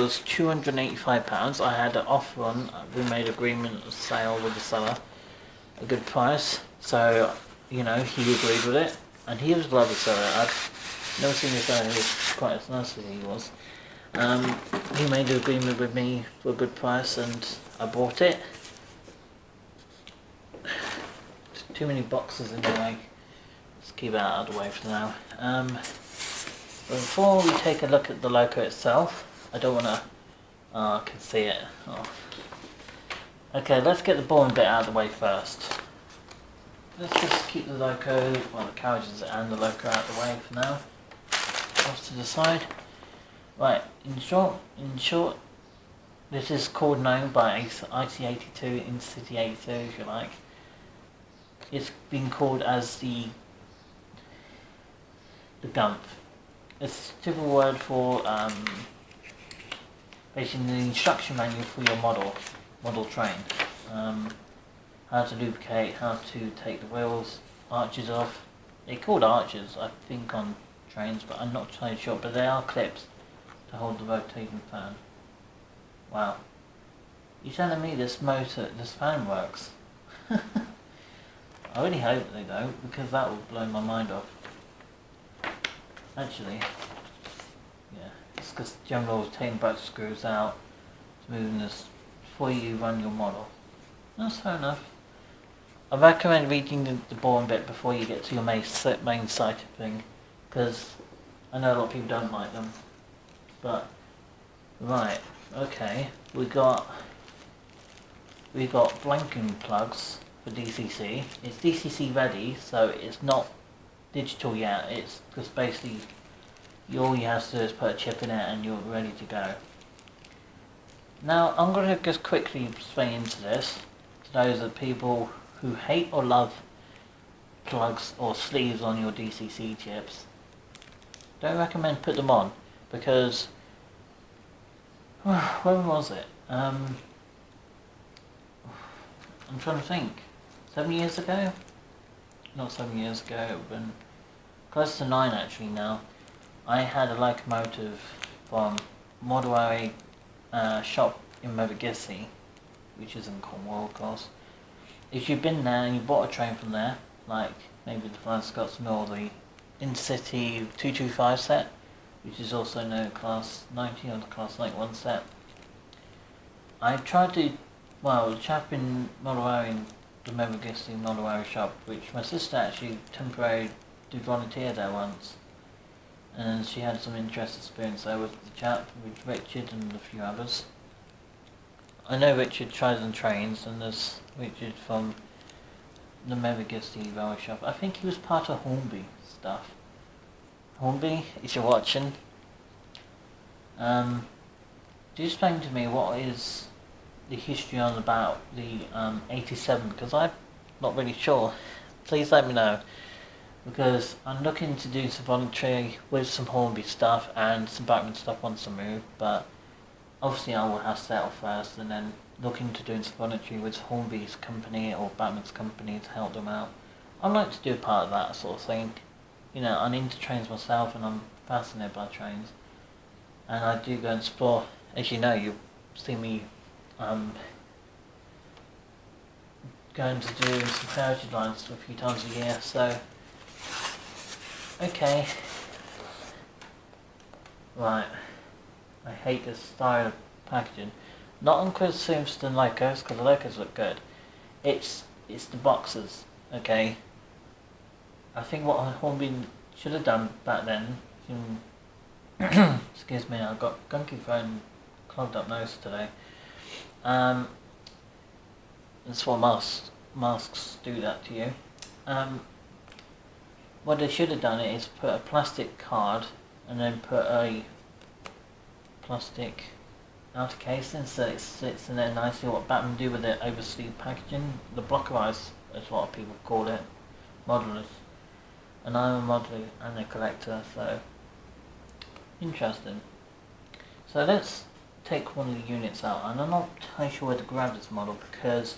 was £285. I had an offer on, we made agreement of sale with the seller, a good price, so, you know, he agreed with it, and he was a lovely seller. I've never seen this guy who was quite as nice as he was. He made an agreement with me for a good price, and I bought it. Too many boxes in the way. Let's keep that out of the way for now. Before we take a look at the logo itself, I don't want to... Oh, I can see it. Oh. Okay, let's get the boring bit out of the way first. Let's just keep the logo, well, the carriages and the logo out of the way for now. Off to the side. Right, in short, this is called known by IC82, Intercity 82 if you like. It's been called as the gump. It's a typical word for basically the instruction manual for your model train. How to lubricate, how to take the wheels, arches off. They're called arches, I think, on trains, but I'm not entirely sure. But they are clips to hold the rotating fan. Wow. You're telling me this fan works? I really hope they don't, because that will blow my mind off. Actually, yeah, it's because general taking both screws out, moving this before you run your model. That's fair enough. I recommend reading the boring bit before you get to your main sighted thing, because I know a lot of people don't like them. But right, okay, we got blanking plugs for DCC. It's DCC ready, so it's not digital yet. It's just basically all you have to do is put a chip in it and you're ready to go. Now I'm going to just quickly swing into this to those of people who hate or love plugs or sleeves on your DCC chips. Don't recommend put them on, because when was it? I'm trying to think. 7 years ago? Not 7 years ago, but close to 9 actually now. I had a locomotive from Modway shop in Mevagissey, which is in Cornwall, of course. If you've been there and you bought a train from there, like maybe the Flying Scotsman or the Intercity 225 set, which is also known class 90 or the class 91 set, I tried to, well, the chap in Modway, in the Mevagissey Modway shop, which my sister actually temporarily did volunteer there once, and she had some interesting experience there with the chap, with Richard and a few others. I know Richard tries on trains, and there's Richard from the Mevagissey railway shop. I think he was part of Hornby stuff. Hornby, if you're watching, do explain to me what is the history on about the 87, because I'm not really sure. Please let me know, because I'm looking to do some voluntary with some Hornby stuff and some Batman stuff once I move, but obviously I will have to settle first, and then look into doing some voluntary with Hornby's company or Batman's company to help them out. I'd like to do a part of that sort of thing. You know, I'm into trains myself and I'm fascinated by trains. And I do go and explore. As you know, you've seen me going to do some heritage lines a few times a year, so... Okay. Right. I hate this style of packaging. Not on Chris Simpson locos, because the locos look good. It's the boxes, okay? I think what Hornby should have done back then, excuse me, I've got gunky throat and clogged up nose today. That's what masks do that to you. What they should have done is put a plastic card and then put a plastic outer casing so it sits in there nicely. What Batman do with it oversleeve packaging, the block of ice is what people call it, modelers. And I'm a modeler and a collector, so interesting. So let's take one of the units out, and I'm not entirely sure where to grab this model, because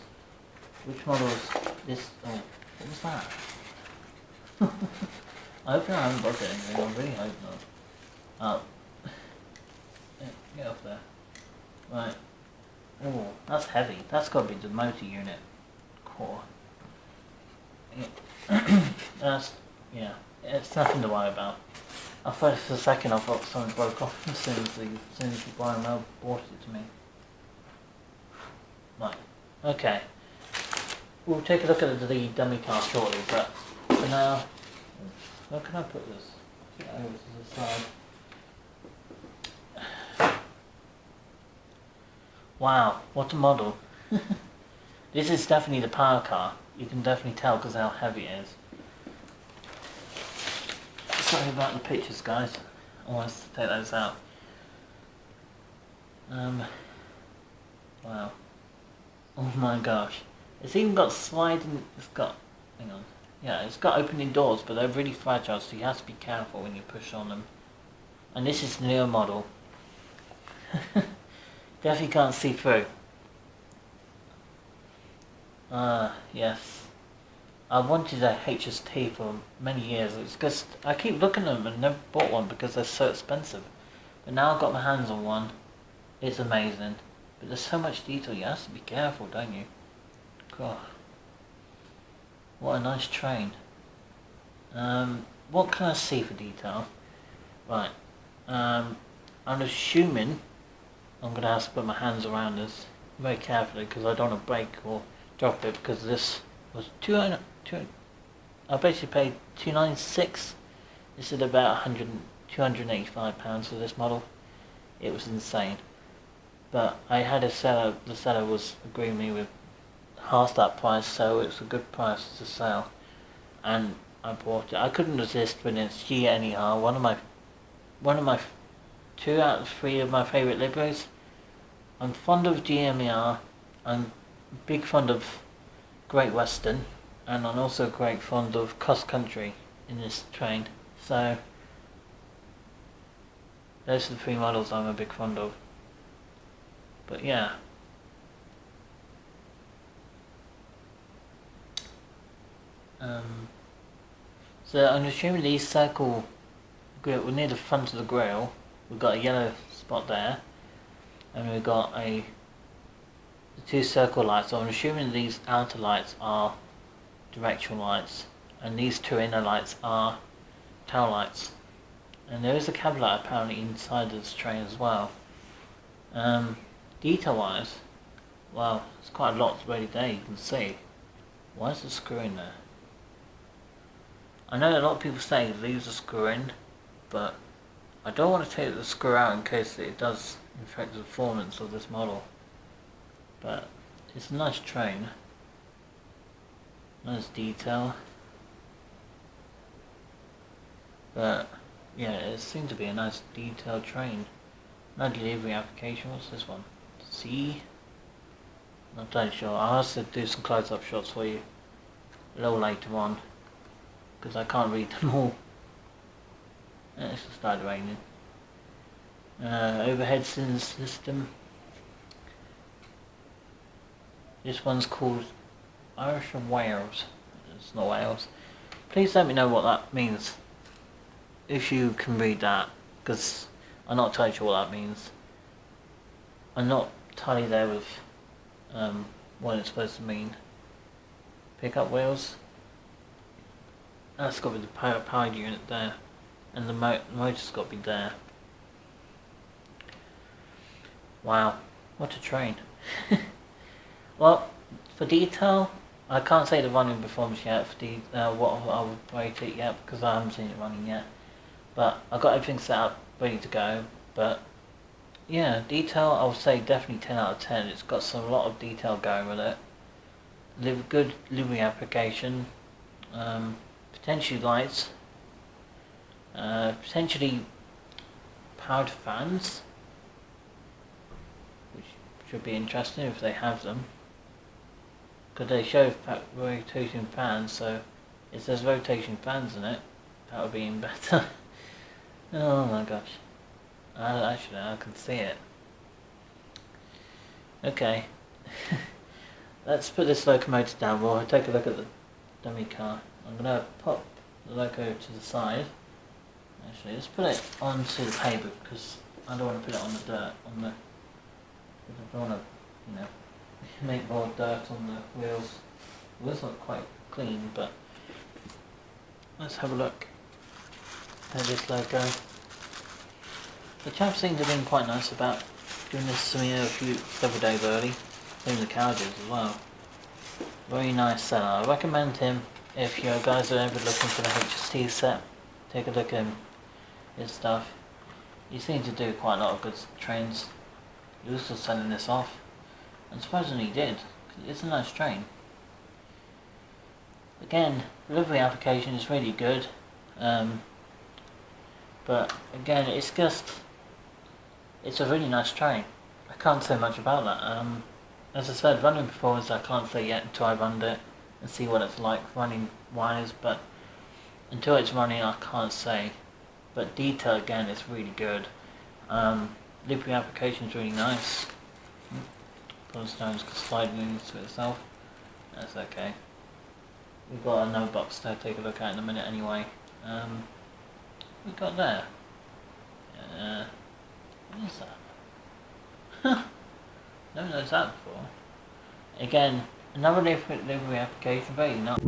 which model is this? Oh, what was that? I hope I haven't bugged anything, I really hope not. Oh. Yeah, get off there. Right. Oh, that's heavy. That's got to be the motor unit core. Yeah. That's, yeah, it's nothing to worry about. I thought for a second I thought something broke off as soon as the Brian Mel brought it to me. Right. Okay. We'll take a look at the dummy car shortly, but for now, where can I put this? Over to the side. Wow, what a model. This is definitely the power car. You can definitely tell because how heavy it is. Sorry about the pictures, guys. I want us to take those out. Wow. Oh my gosh. It's even got sliding, it's got, hang on. Yeah, it's got opening doors, but they're really fragile, so you have to be careful when you push on them. And this is the newer model. Definitely can't see through. Yes. I wanted a HST for many years. It's just, I keep looking at them and never bought one because they're so expensive. But now I've got my hands on one. It's amazing. But there's so much detail, you have to be careful, don't you? God. What a nice train. What can I see for detail? Right. I'm assuming I'm going to have to put my hands around this very carefully because I don't want to break or drop it because this was I basically paid $296. This is about £285 for this model. It was insane. But I had a seller, the seller was agreeing me with half that price, so it's a good price to sell. And I bought it. I couldn't resist when it's GNER, one of my 2 out of 3 of my favourite liveries. I'm fond of GNER, I'm big fond of Great Western, and I'm also great fond of cross country in this train. So those are the 3 models I'm a big fond of. But yeah. So I'm assuming these circle grill, we're near the front of the grill. We've got a yellow spot there, and we've got the 2 circle lights. So I'm assuming these outer lights are directional lights, and these 2 inner lights are tail lights. And there is a cab light apparently inside this train as well. Detail wise, well, there's quite a lot already there, you can see. Why is the screw in there? I know a lot of people say leave the screw in, but I don't want to take the screw out in case it does affect the performance of this model. But it's a nice train. Nice detail. But yeah, it seems to be a nice detailed train. No delivery application. What's this one? C? Not entirely sure. I'll also do some close-up shots for you a little later on, because I can't read them all. It's just started raining. Overhead system. This one's called Irish and Wales. It's not Wales. Please let me know what that means, if you can read that, because I'm not entirely sure what that means. I'm not entirely there with what it's supposed to mean. Pickup wheels. That's got to be the power unit there, and the motor's got to be there. Wow, what a train. Well, for detail, I can't say the running performance yet for what I would rate it yet, because I haven't seen it running yet. But I've got everything set up, ready to go. But yeah, detail, I would say definitely 10 out of 10. It's got a lot of detail going with it. Good livery application. Potentially lights. Potentially powered fans, which should be interesting if they have them. Because they show rotating fans, so if there's rotating fans in it, that would be even better. Oh my gosh. Actually, I can see it. Okay. Let's put this locomotive down. We'll take a look at the dummy car. I'm going to pop the loco to the side. Actually, let's put it onto the paper because I don't want to put it on the dirt, on the because I don't want to, make more dirt on the wheels. The wheels look quite clean, but let's have a look at this logo. The chap seemed to have been quite nice about doing this to me several days early. Same with the carriages as well. Very nice seller. I recommend him if you guys are ever looking for the HST set. Take a look at his stuff. He seems to do quite a lot of good trains. He was also selling this off. And surprisingly he did. It's a nice train. Again, the livery application is really good. But again, it's a really nice train. I can't say much about that. As I said, running performance I can't say yet until I run it and see what it's like running wise, but until it's running I can't say. But detail again is really good. Livery application is really nice. Stones can slide into itself. That's okay. We've got another box to take a look at in a minute anyway. We've got there. What is that? Never noticed that before. Again, another livery application, very nice.